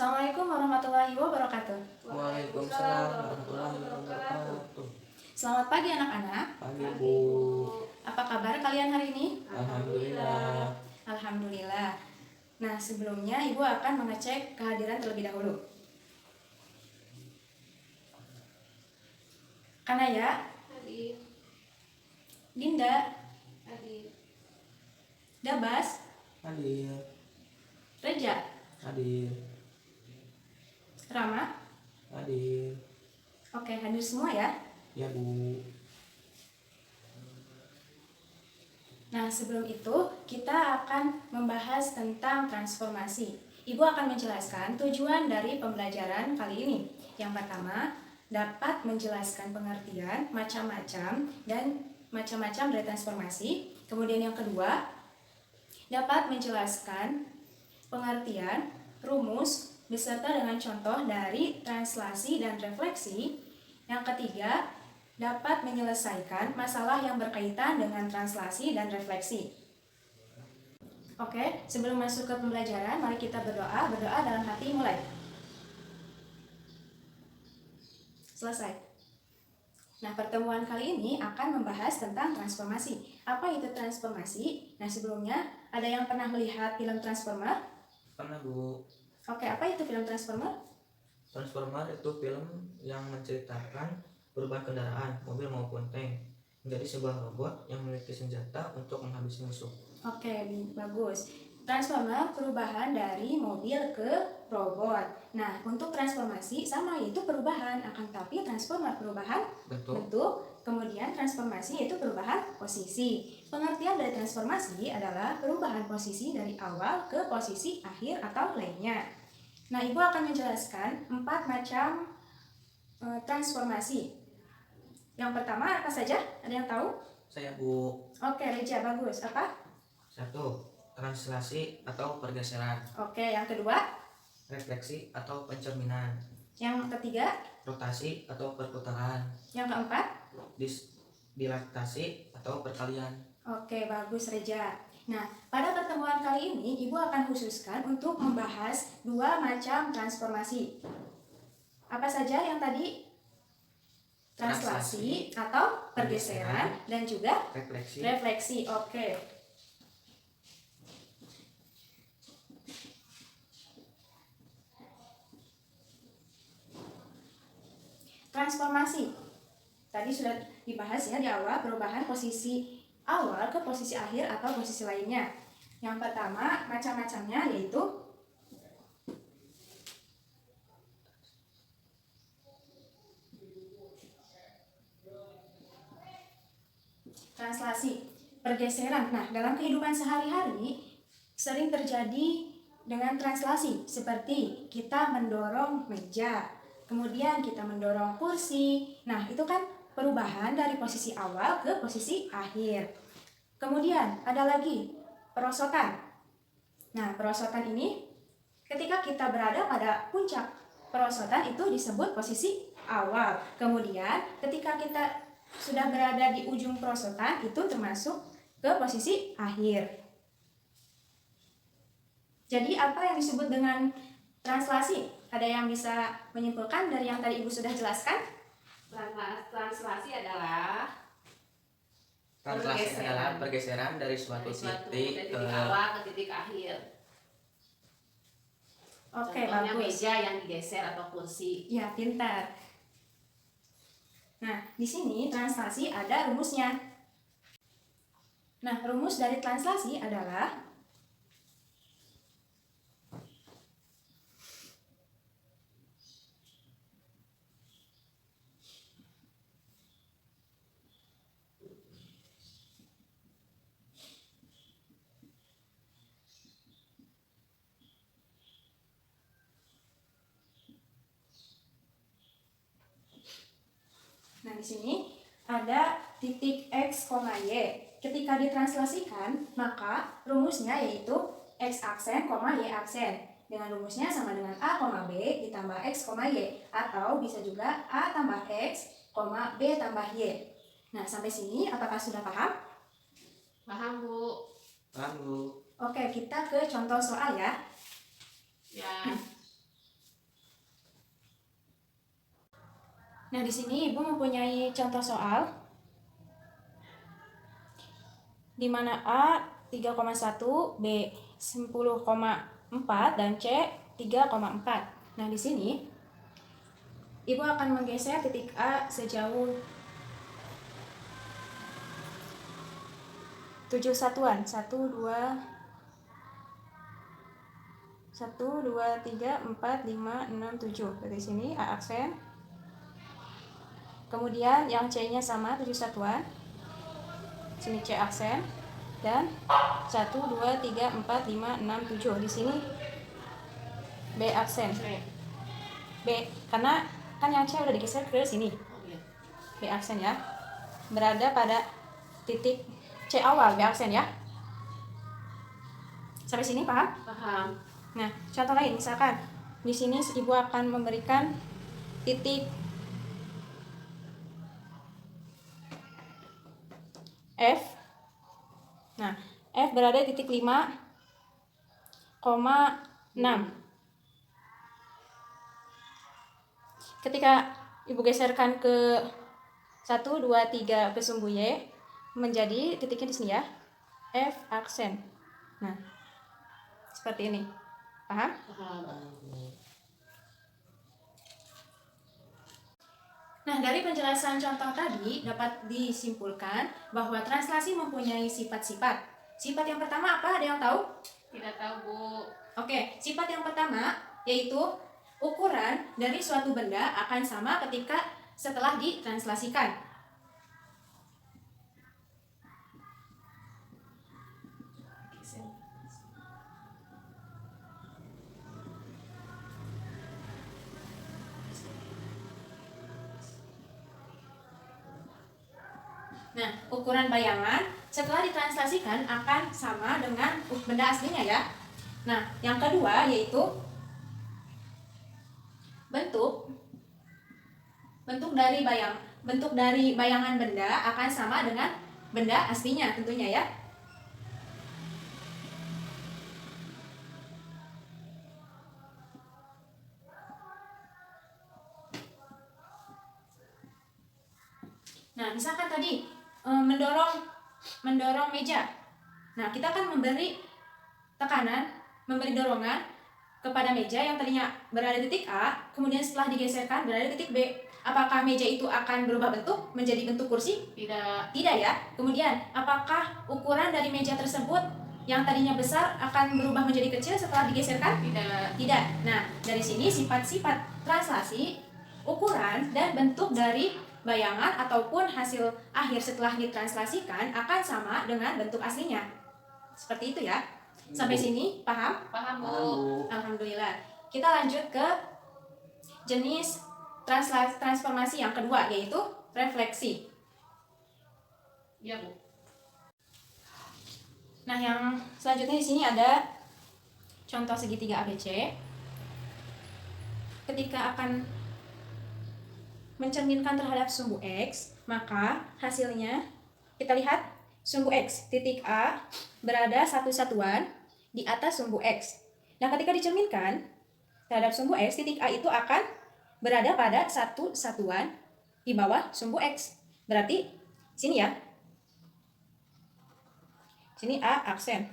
Assalamualaikum warahmatullahi wabarakatuh. Waalaikumsalam warahmatullahi wabarakatuh. Selamat pagi anak-anak. Pagi Bu. Apa kabar kalian hari ini? Alhamdulillah. Alhamdulillah. Nah, sebelumnya Ibu akan mengecek kehadiran terlebih dahulu. Kanaya, Hadir. Dinda, Hadir. Dabas, Hadir. Reja, Hadir. Rama. Hadir. Oke, hadir semua ya. Ya Bu. Nah, sebelum itu kita akan membahas tentang transformasi. Ibu akan menjelaskan tujuan dari pembelajaran kali ini. Yang pertama, dapat menjelaskan pengertian macam-macam dari transformasi. Kemudian yang kedua, dapat menjelaskan pengertian, rumus, beserta dengan contoh dari translasi dan refleksi. Yang ketiga, dapat menyelesaikan masalah yang berkaitan dengan translasi dan refleksi. Oke, sebelum masuk ke pembelajaran, mari kita berdoa. Berdoa dalam hati, mulai. Selesai. Nah, pertemuan kali ini akan membahas tentang transformasi. Apa itu transformasi? Nah, sebelumnya ada yang pernah melihat film Transformer? Pernah Bu. Oke, apa itu film Transformer? Transformer itu film yang menceritakan perubahan kendaraan, mobil maupun tank menjadi sebuah robot yang memiliki senjata untuk menghabisi musuh. Oke, bagus. Transformer perubahan dari mobil ke robot. Nah, untuk transformasi sama yaitu perubahan, akan tapi transformer perubahan bentuk, kemudian transformasi yaitu perubahan posisi. Pengertian dari transformasi adalah perubahan posisi dari awal ke posisi akhir atau lainnya. Nah, Ibu akan menjelaskan 4 macam transformasi. Yang pertama apa saja? Ada yang tahu? Saya Bu. Oke, Reja, bagus. Apa? 1. Translasi atau pergeseran. Oke, yang kedua? Refleksi atau pencerminan. Yang ketiga? Rotasi atau perputaran. Yang keempat? Dilatasi atau perkalian. Oke, bagus Reja. Nah, pada pertemuan kali ini Ibu akan khususkan untuk membahas 2 macam transformasi. Apa saja yang tadi? Translasi atau pergeseran dan juga refleksi. Oke. Transformasi. Tadi sudah dibahas ya di awal, perubahan posisi awal ke posisi akhir atau posisi lainnya. Yang pertama, macam-macamnya yaitu translasi, pergeseran. Nah, dalam kehidupan sehari-hari sering terjadi dengan translasi, seperti kita mendorong meja, kemudian kita mendorong kursi. Nah, itu kan perubahan dari posisi awal ke posisi akhir. Kemudian ada lagi perosotan. Nah, perosotan ini ketika kita berada pada puncak perosotan itu disebut posisi awal. Kemudian ketika kita sudah berada di ujung perosotan itu termasuk ke posisi akhir. Jadi apa yang disebut dengan translasi? Ada yang bisa menyimpulkan dari yang tadi Ibu sudah jelaskan? Translasi adalah pergeseran dari suatu titik ke awal ke titik akhir. Oke, contohnya bagus. Meja yang digeser atau kursi. Ya, pintar. Nah, di sini translasi ada rumusnya. Nah, rumus dari translasi adalah Nah, di sini ada titik X, Y. Ketika ditranslasikan, maka rumusnya yaitu X aksen, Y aksen. Dengan rumusnya sama dengan A, B ditambah X, Y. Atau bisa juga A tambah X, B tambah Y. Nah, sampai sini apakah sudah paham? Paham Bu? Paham Bu. Oke, kita ke contoh soal ya. Ya. Nah, di sini Ibu mempunyai contoh soal di mana A 3,1, B 10,4 dan C 3,4. Nah, di sini Ibu akan menggeser titik A sejauh 7 satuan. 1 2 3 4 5 6 7. Dari sini A aksen. Kemudian yang C-nya sama 7 satuan. Sini C aksen dan 1 2 3 4 5 6 7. Di sini B aksen. B karena kan yang C udah digeser ke sini. B aksen ya. Berada pada titik C awal, B aksen ya. Sampai sini paham? Paham. Nah, contoh lain misalkan di sini Ibu akan memberikan titik F. Nah, F berada di titik 5,6. Ketika Ibu geserkan ke 1 2 3 ke sumbu Y menjadi titiknya di sini ya. F aksen. Nah, seperti ini. Paham? Nah, dari penjelasan contoh tadi dapat disimpulkan bahwa translasi mempunyai sifat-sifat. Sifat yang pertama apa? Ada yang tahu? Tidak tahu, Bu. Oke, sifat yang pertama yaitu ukuran dari suatu benda akan sama ketika setelah ditranslasikan. Nah, ukuran bayangan setelah ditranslasikan akan sama dengan benda aslinya ya. Nah, yang kedua yaitu bentuk dari bayangan benda akan sama dengan benda aslinya tentunya ya. Nah, misalkan tadi mendorong meja. Nah, kita akan memberi tekanan, memberi dorongan kepada meja yang tadinya berada di titik A, kemudian setelah digeserkan berada di titik B. Apakah meja itu akan berubah bentuk menjadi bentuk kursi? Tidak. Tidak ya. Kemudian, apakah ukuran dari meja tersebut yang tadinya besar akan berubah menjadi kecil setelah digeserkan? Tidak. Tidak. Nah, dari sini sifat-sifat translasi, ukuran dan bentuk dari bayangan ataupun hasil akhir setelah ditranslasikan akan sama dengan bentuk aslinya. Seperti itu ya. Sampai sini paham? Paham, Bu. Alhamdulillah. Kita lanjut ke jenis transformasi yang kedua yaitu refleksi. Ya, Bu. Nah, yang selanjutnya di sini ada contoh segitiga ABC. Ketika akan mencerminkan terhadap sumbu X, maka hasilnya kita lihat sumbu X, titik A berada satu satuan di atas sumbu X. Nah, ketika dicerminkan terhadap sumbu X, titik A itu akan berada pada satu satuan di bawah sumbu X. Berarti sini ya. Sini A aksen.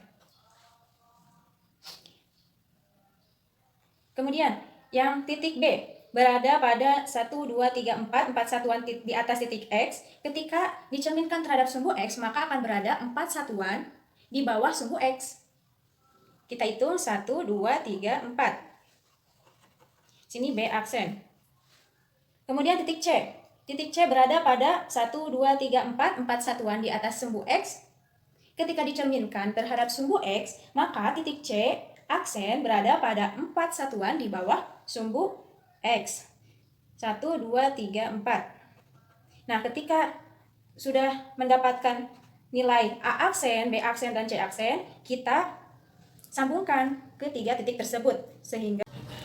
Kemudian yang titik B berada pada 1, 2, 3, 4 satuan di atas titik X. Ketika dicerminkan terhadap sumbu X, maka akan berada 4 satuan di bawah sumbu X. Kita hitung 1, 2, 3, 4. Sini B aksen. Kemudian titik C. Titik C berada pada 1, 2, 3, 4 satuan di atas sumbu X. Ketika dicerminkan terhadap sumbu X, maka titik C aksen berada pada 4 satuan di bawah sumbu X. 1, 2, 3, 4. Nah, ketika sudah mendapatkan nilai A aksen, B aksen, dan C aksen, kita sambungkan ke 3 titik tersebut.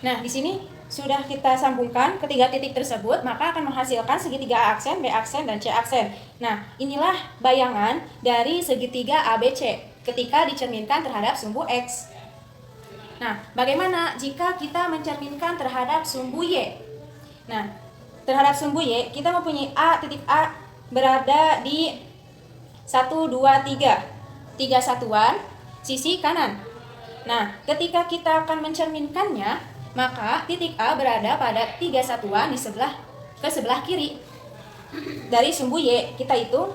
Nah, di sini sudah kita sambungkan ke 3 titik tersebut, maka akan menghasilkan segitiga A aksen, B aksen, dan C aksen. Nah, inilah bayangan dari segitiga ABC ketika dicerminkan terhadap sumbu X. Nah, bagaimana jika kita mencerminkan terhadap sumbu Y? Nah, terhadap sumbu Y, kita mempunyai A titik A berada di 1, 2, 3. 3 satuan sisi kanan. Nah, ketika kita akan mencerminkannya, maka titik A berada pada 3 satuan di sebelah kiri. Dari sumbu Y, kita hitung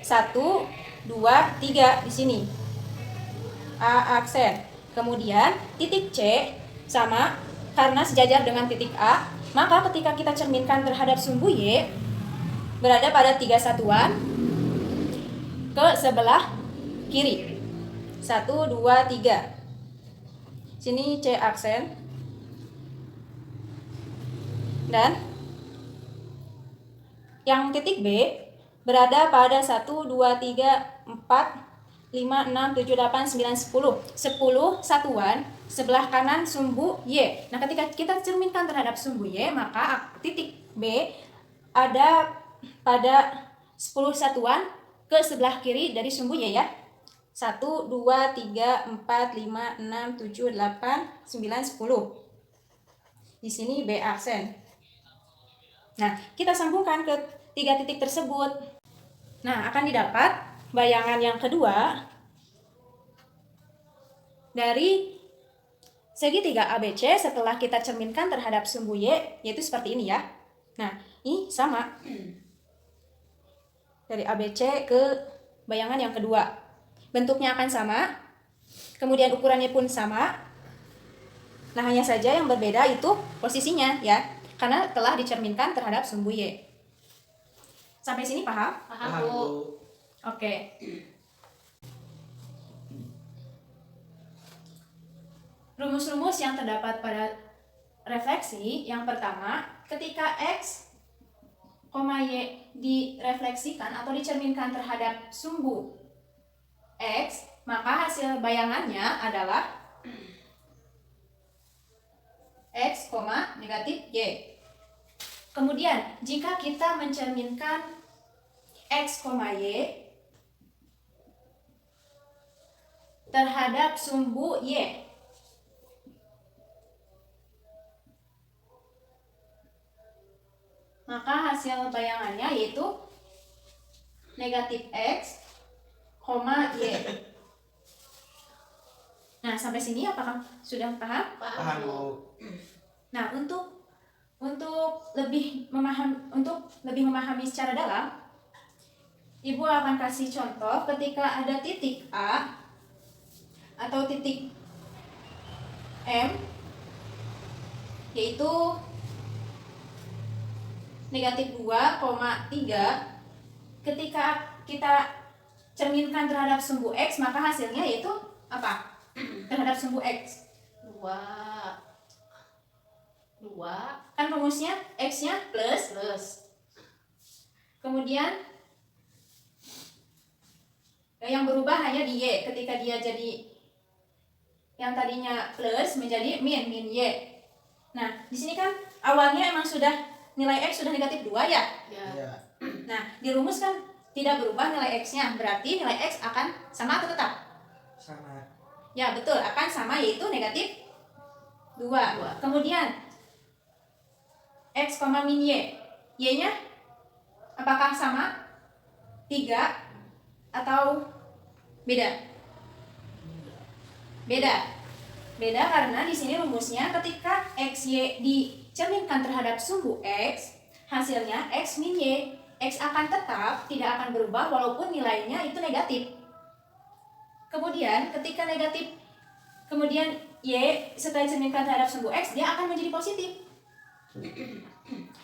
1, 2, 3 di sini. A aksen. Kemudian titik C sama, karena sejajar dengan titik A, maka ketika kita cerminkan terhadap sumbu Y berada pada 3 satuan ke sebelah kiri. 1, 2, 3. Sini C aksen. Dan yang titik B berada pada 1, 2, 3, 4, 5, 6, 7, 8, 9, 10. 10 satuan sebelah kanan sumbu Y. Nah, ketika kita cerminkan terhadap sumbu Y, maka titik B ada pada 10 satuan ke sebelah kiri dari sumbu Y ya. 1, 2, 3, 4, 5, 6, 7, 8, 9, 10. Di sini B aksen. Nah, kita sambungkan ke 3 titik tersebut. Nah, akan didapat bayangan yang kedua dari segitiga ABC setelah kita cerminkan terhadap sumbu Y, yaitu seperti ini ya. Nah, ini sama. Dari ABC ke bayangan yang kedua. Bentuknya akan sama, kemudian ukurannya pun sama. Nah, hanya saja yang berbeda itu posisinya ya, karena telah dicerminkan terhadap sumbu Y. Sampai sini paham? Paham, Bu. Oke. Rumus-rumus yang terdapat pada refleksi yang pertama, ketika X, Y direfleksikan atau dicerminkan terhadap sumbu X, maka hasil bayangannya adalah X, negatif Y. Kemudian, jika kita mencerminkan X, Y terhadap sumbu Y, maka hasil bayangannya yaitu negatif X, Y. Nah, sampai sini apakah sudah paham? Paham, Bu. Nah, untuk lebih memahami secara dalam, Ibu akan kasih contoh ketika ada titik A atau titik M, yaitu negatif 2,3. Ketika kita cerminkan terhadap sumbu X, maka hasilnya yaitu apa? Terhadap sumbu X 2 kan rumusnya X-nya plus, kemudian yang berubah hanya di Y, ketika dia jadi yang tadinya plus menjadi min Y. Nah, di sini kan awalnya emang sudah nilai X sudah negatif 2 ya. ya. Nah, di rumus kan tidak berubah nilai X-nya, berarti nilai X akan sama atau tetap? Sama. Ya, betul, akan sama, yaitu negatif 2. Kemudian X, min Y. Y-nya apakah sama? 3 atau beda? Beda karena di sini rumusnya ketika X, Y dicerminkan terhadap sumbu X, hasilnya X min Y. X akan tetap, tidak akan berubah walaupun nilainya itu negatif. Kemudian ketika negatif, kemudian Y setelah dicerminkan terhadap sumbu X, dia akan menjadi positif.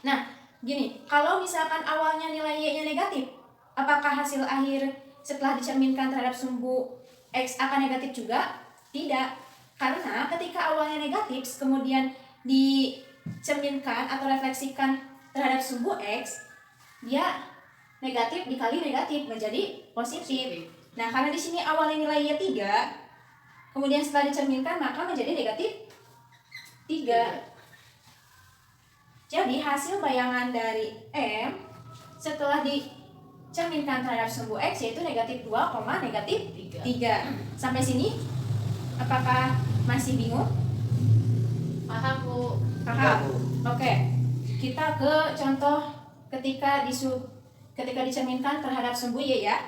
Nah, gini, kalau misalkan awalnya nilai Y-nya negatif, apakah hasil akhir setelah dicerminkan terhadap sumbu X akan negatif juga? Tidak, karena ketika awalnya negatif, kemudian dicerminkan atau refleksikan terhadap sumbu X, dia negatif dikali negatif menjadi positif. Nah, karena di sini awalnya nilainya 3, kemudian setelah dicerminkan maka menjadi negatif 3. Jadi hasil bayangan dari M setelah dicerminkan terhadap sumbu X yaitu negatif 2, negatif 3. Sampai sini apakah masih bingung? Paham, Bu. Paham? Bu. Oke. kita ke contoh ketika dicerminkan terhadap sumbu Y ya.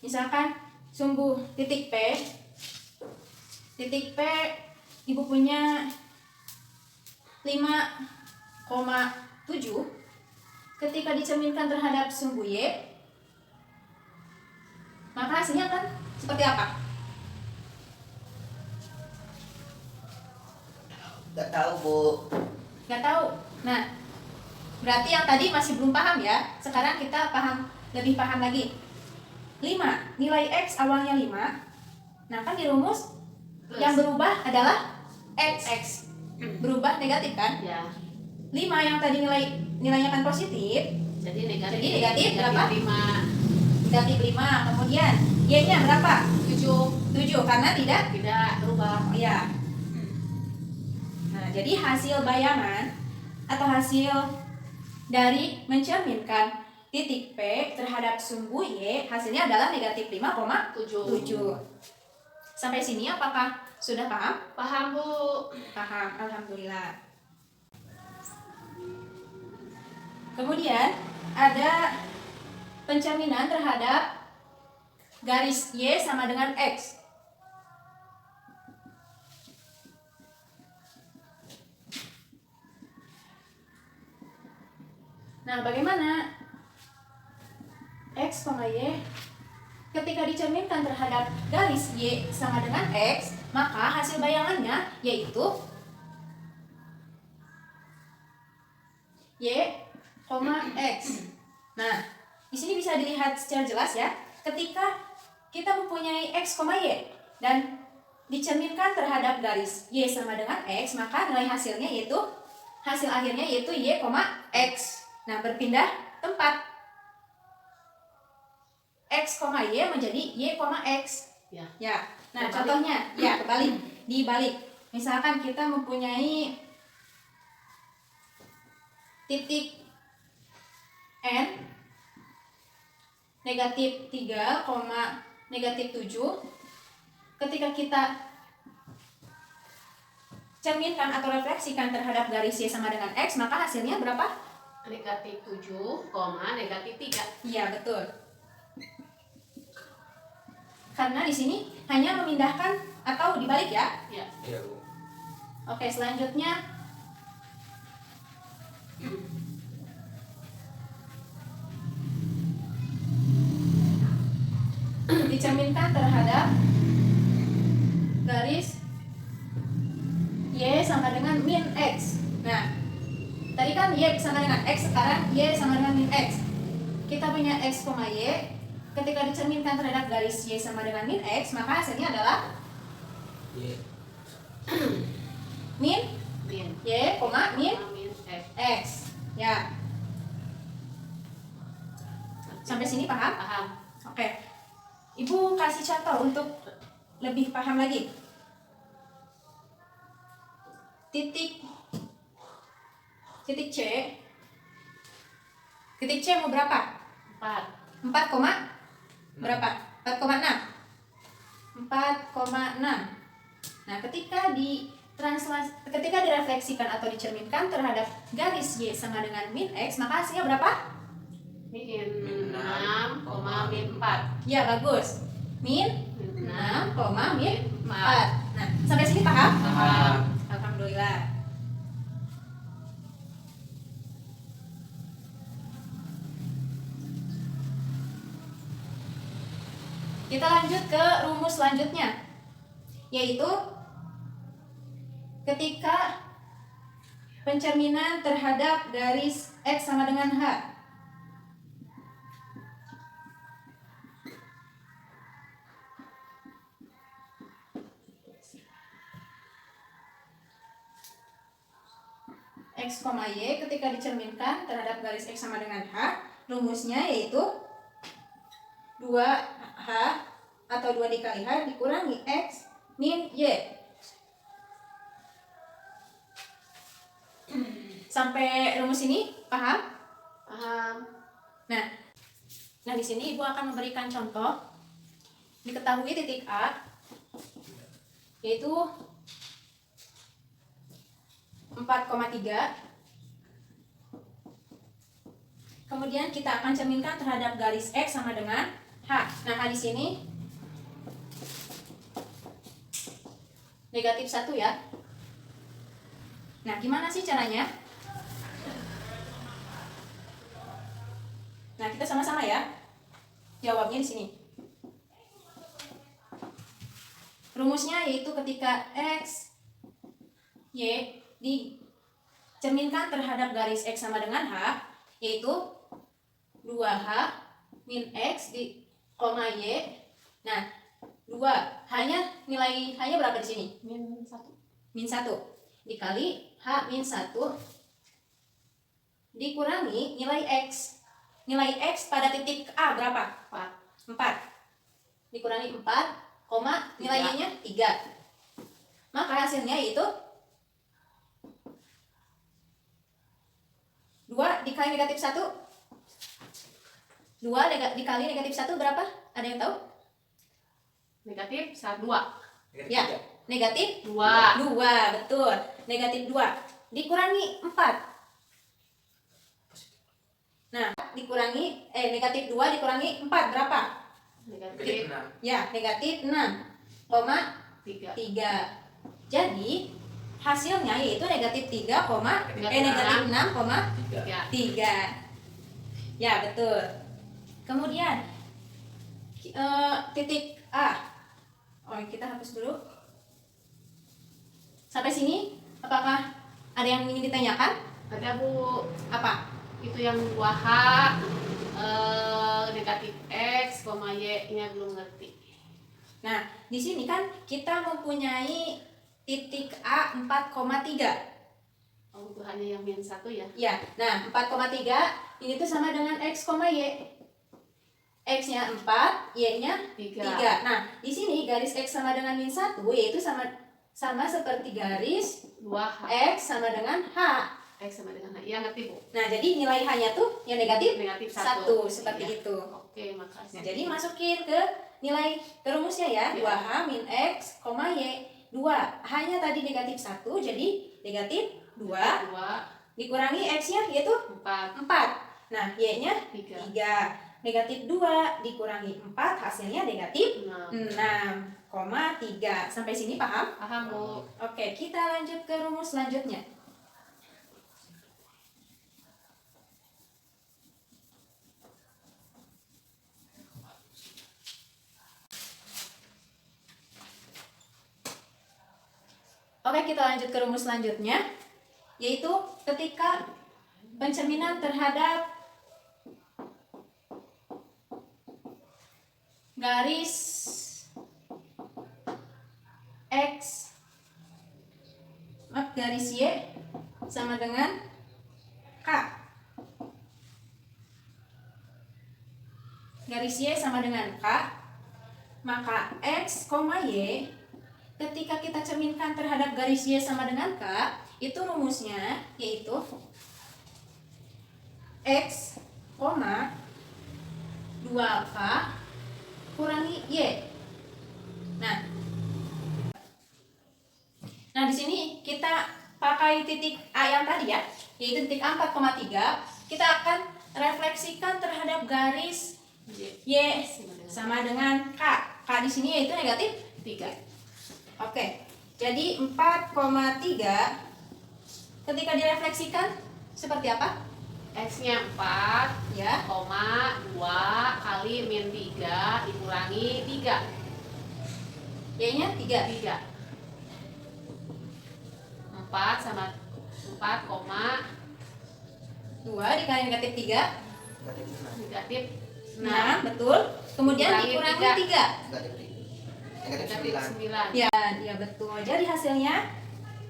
Misalkan sumbu titik P ibu punya 5,7. Ketika dicerminkan terhadap sumbu Y, maka hasilnya akan seperti apa? Gak tahu Bu. Nggak tahu. Nah, berarti yang tadi masih belum paham ya. Sekarang kita lebih paham lagi. 5, nilai X awalnya 5. Nah, kan di rumus yang berubah adalah X. Berubah negatif kan? Ya. 5 yang tadi nilainya kan positif. Jadi negatif. Jadi negatif berapa? 5. Negatif 5. Kemudian Y-nya berapa? 7. 7 karena tidak berubah. ya. Nah, jadi hasil bayangan atau hasil dari mencerminkan titik P terhadap sumbu Y hasilnya adalah negatif 5,7. Sampai sini apakah sudah paham? Paham Bu. Paham, alhamdulillah. Kemudian ada pencerminan terhadap garis Y sama dengan X. Nah, bagaimana X, Y ketika dicerminkan terhadap garis Y sama dengan X, maka hasil bayangannya yaitu Y, X. Nah, di sini bisa dilihat secara jelas ya. Ketika kita mempunyai X, Y dan dicerminkan terhadap garis Y sama dengan X, maka nilai hasil akhirnya yaitu Y, X. Nah, berpindah tempat. X, Y menjadi Y, X. Ya. Nah, Kebalik. contohnya, ya kebalik, dibalik. Misalkan kita mempunyai titik N negatif 3, negatif 7. Ketika kita cerminkan atau refleksikan terhadap garis Y sama dengan X, maka hasilnya berapa? Negatif 7, negatif 3. Iya, betul. Karena di sini hanya memindahkan atau dibalik ya. Ya. Iya Bu. Oke, selanjutnya dicerminkan terhadap garis Y sama dengan min X. Nah, tadi kan Y sama dengan X, sekarang Y sama dengan min X. Kita punya X, Y. Ketika dicerminkan terhadap garis Y sama dengan min X, maka hasilnya adalah Y. min Min. Y, min Min X. X. Ya, sampai sini paham? Paham. Oke. Ibu kasih contoh untuk lebih paham lagi. Titik C. Titik C mau berapa? 4. 4, berapa? 4,6. 4,6. Nah, ketika direfleksikan atau dicerminkan terhadap garis Y sama dengan min X, maka hasilnya berapa? Min Min 6, min 4. Ya, bagus. Min 6, min 4. 4. Nah, sampai sini paham? Paham. Alhamdulillah. Kita lanjut ke rumus selanjutnya, yaitu ketika pencerminan terhadap garis X sama dengan H. X, Y ketika dicerminkan terhadap garis X sama dengan H, rumusnya yaitu 2H atau 2 dikali H dikurangi X min Y. Sampai rumus ini paham? Paham. Nah, di sini Ibu akan memberikan contoh. Diketahui titik A yaitu 4 4,3. Kemudian kita akan cerminkan terhadap garis X sama dengan H. Nah, di sini negatif 1 ya. Nah, gimana sih caranya? Nah, kita sama-sama ya. Jawabnya di sini. Rumusnya yaitu ketika X, Y dicerminkan terhadap garis X sama dengan H, yaitu 2H min X di koma Y. Nah, 2 hanya nilai H-nya berapa di sini? Min 1. Min 1 dikali H min 1 dikurangi nilai X. Nilai X pada titik A berapa? 4. 4 dikurangi 4, nilainya 3. Maka hasilnya yaitu 2 dikali negatif 1. 2 dikali negatif 1 berapa? Ada yang tahu? Negatif 2. Ya, negatif 2. 2, betul. Negatif 2 dikurangi 4. Nah, negatif 2 dikurangi 4 berapa? Negatif Ya, negatif 6,3. 3. Jadi hasilnya yaitu negatif 6,3. 3. Ya, betul. Kemudian titik A. Oh, kita hapus dulu. Sampai sini apakah ada yang ingin ditanyakan? Ada Bu, Apa? itu yang 2H negatif X, Y-nya belum ngerti. Nah, di sini kan kita mempunyai titik A 4,3. Oh, itu hanya yang min 1 ya? Ya, nah 4,3 ini tuh sama dengan X, Y. X-nya 4, Y-nya 3. Nah, di sini garis X sama dengan min 1, yaitu sama seperti garis 2H. X sama dengan H. X sama dengan H. Iya, ngerti Bu. Nah, jadi nilai H-nya tuh yang negatif Negatif 1, 1. seperti Iya. itu. Oke, makasih. Nah, jadi masukin ke nilai ke rumusnya ya, Ya. 2H min X, Y. 2, H-nya tadi negatif 1, jadi negatif 2 2, dikurangi X-nya yaitu 4, 4. Nah, Y-nya 3, 3. Negatif 2 dikurangi 4 hasilnya negatif 6. 6,3. Sampai sini paham? Paham Bu? Oke, kita lanjut ke rumus selanjutnya. Oke, kita lanjut ke rumus selanjutnya, yaitu ketika pencerminan terhadap garis X, garis Y sama dengan K. Garis Y sama dengan K, maka X, Y ketika kita cerminkan terhadap garis Y sama dengan K, itu rumusnya yaitu X, 2K kurangi Y. Nah, di sini kita pakai titik A yang tadi ya, yaitu titik A 4,3. Kita akan refleksikan terhadap garis Y sama dengan K. K di sini yaitu negatif 3. Oke, jadi 4,3 ketika direfleksikan seperti apa? X-nya 4, Ya, 2 kali min 3 dikurangi 3. Y-nya 3. 4 sama 4, 2 dikali negatif 3, negatif 6, betul. Kemudian Dikurangi dikurangi 3. Negatif 9. 9. Ya, iya betul. Jadi hasilnya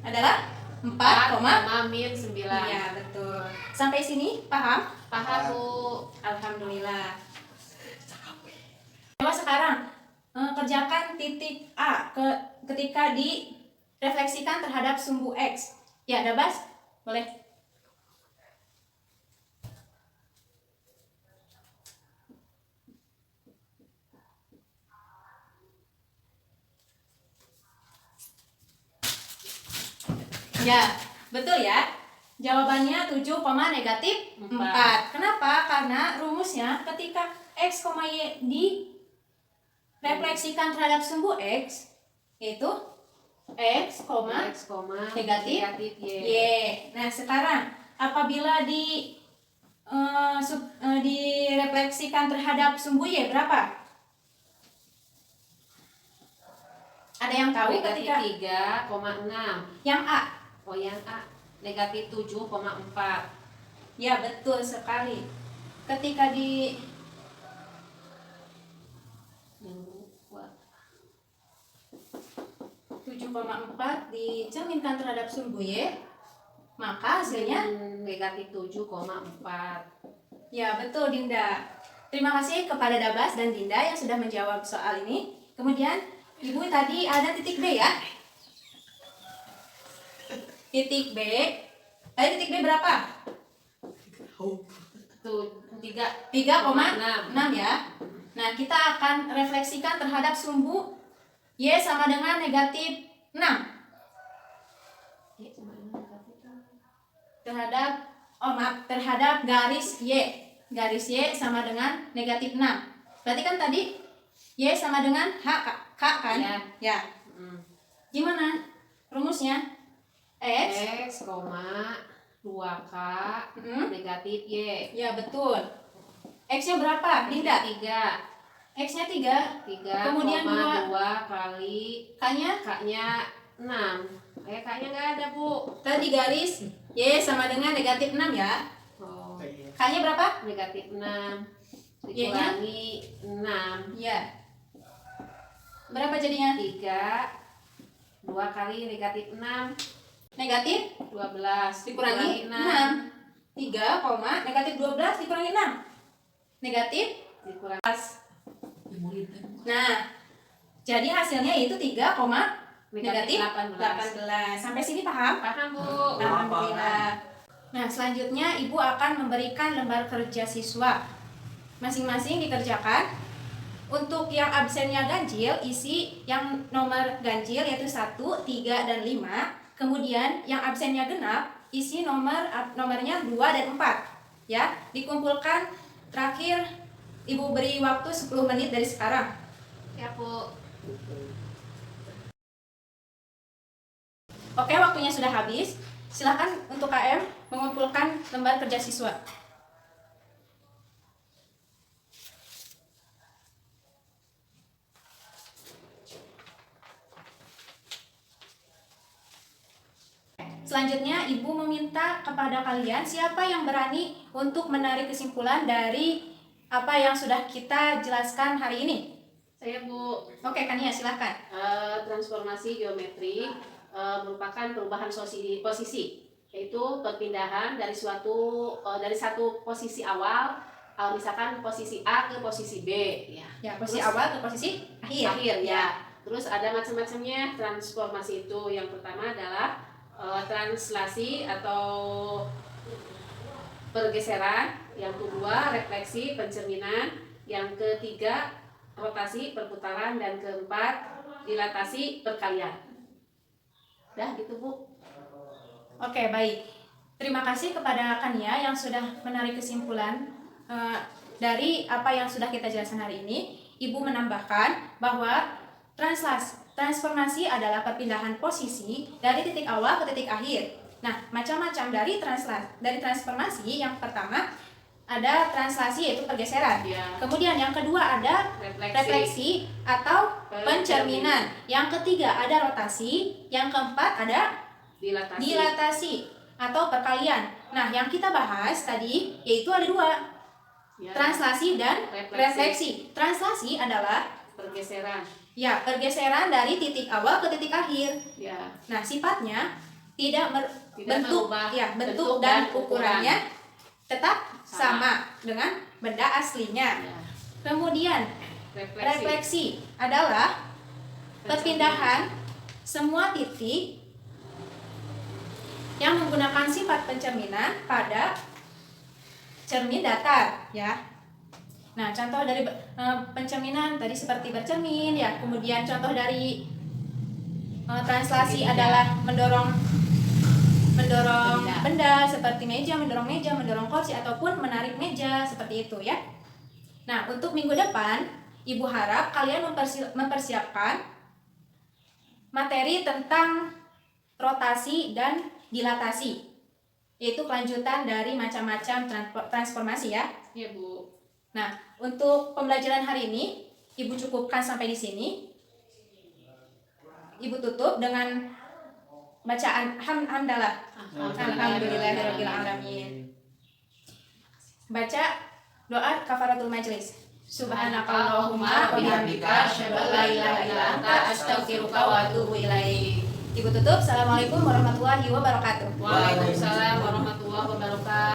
adalah 4, 4, min 9. iya betul. Sampai sini paham? Paham Bu? Alhamdulillah. Coba sekarang kerjakan titik A ketika direfleksikan terhadap sumbu X. Ya, ada Bas? Boleh. Ya, Betul ya? Jawabannya 7, negatif 4. Kenapa? Karena rumusnya ketika X, Y direfleksikan terhadap sumbu X, yaitu X, X, negatif Y. Y. Nah, sekarang apabila direfleksikan terhadap sumbu Y berapa? Ada yang tahu Negatif ketika 3,6. yang A? Oh, yang A. Negatif 7,4. Ya, betul sekali. Ketika Yang dua. 7,4 dicerminkan terhadap sumbu Y, maka hasilnya Negatif 7,4. ya, betul Dinda. Terima kasih kepada Dabas dan Dinda yang sudah menjawab soal ini. Kemudian Ibu tadi ada titik B ya? Titik B. Tadi titik B berapa? Tuh, 3,6 3,6 ya. Nah, kita akan refleksikan terhadap sumbu Y sama dengan negatif 6. Terhadap garis Y. Garis Y sama dengan negatif 6. Berarti kan tadi Y sama dengan K kan? Ya. Ya. Gimana rumusnya? X, 2K, negatif Y. Ya, betul. X-nya berapa, Dinda? 3. X-nya 3. 3, Kemudian 2 kali K-nya K-nya 6. K-nya nggak ada, Bu. tadi garis Y sama dengan negatif 6 ya. Oh, K-nya berapa? negatif 6 Y-nya? dikurangi 6. Ya. Berapa jadinya? 3, 2 kali negatif 6, Negatif 12 dikurangi 6. 3, negatif 12 dikurangi 6. Negatif. dikurangi. Nah, jadi hasilnya itu 3, negatif 18. 18. Sampai sini paham? Paham, Bu? Alhamdulillah. Nah, selanjutnya Ibu akan memberikan lembar kerja siswa. Masing-masing dikerjakan. Untuk yang absennya ganjil, isi yang nomor ganjil yaitu 1, 3, dan 5. Kemudian yang absennya genap, isi nomornya 2 dan 4. Ya, dikumpulkan. Terakhir Ibu beri waktu 10 menit dari sekarang. Ya, Bu. Oke, waktunya sudah habis. Silakan untuk KM mengumpulkan lembar kerja siswa. Selanjutnya, Ibu meminta kepada kalian siapa yang berani untuk menarik kesimpulan dari apa yang sudah kita jelaskan hari ini. Saya, Bu. Oke, Kania, silakan. Transformasi geometri merupakan perubahan posisi, yaitu perpindahan dari satu posisi awal, misalkan posisi A ke posisi B, ya. Ya, posisi awal ke posisi akhir. Ya. Terus ada macam-macamnya transformasi itu. Yang pertama adalah translasi atau pergeseran, yang kedua refleksi pencerminan, yang ketiga rotasi perputaran, dan keempat dilatasi perkalian. Dah gitu, Bu. Oke, baik. Terima kasih kepada Kania yang sudah menarik kesimpulan dari apa yang sudah kita jelaskan hari ini. Ibu menambahkan bahwa transformasi adalah perpindahan posisi dari titik awal ke titik akhir. Nah, macam-macam dari transformasi. Yang pertama ada translasi, yaitu pergeseran. Ya. Kemudian yang kedua ada refleksi atau pencerminan. Yang ketiga ada rotasi. Yang keempat ada dilatasi atau perkalian. Nah, yang kita bahas tadi yaitu ada 2, ya. Translasi dan refleksi. Translasi adalah pergeseran dari titik awal ke titik akhir. Ya. Nah, sifatnya tidak merubah bentuk dan ukurannya tetap sama dengan benda aslinya. Ya. Kemudian refleksi adalah perpindahan semua titik yang menggunakan sifat pencerminan pada cermin datar, ya. Nah, contoh dari pencerminan tadi seperti bercermin, ya. Kemudian contoh dari translasi adalah mendorong mendorong benda seperti meja, mendorong kursi ataupun menarik meja seperti itu ya. Nah, untuk minggu depan Ibu harap kalian mempersiapkan materi tentang rotasi dan dilatasi, yaitu kelanjutan dari macam-macam transformasi ya. Iya, Bu. Nah, untuk pembelajaran hari ini Ibu cukupkan sampai di sini. Ibu tutup dengan bacaan hamdalah. Alhamdulillahirabbil alamin. Baca doa kafaratul majlis. Subhanakallahumma wa bihamdika asyhadu an la ilaha illa anta astaghfiruka wa atubu ilaik. Ibu tutup. Assalamualaikum warahmatullahi wabarakatuh. Waalaikumsalam warahmatullahi wabarakatuh.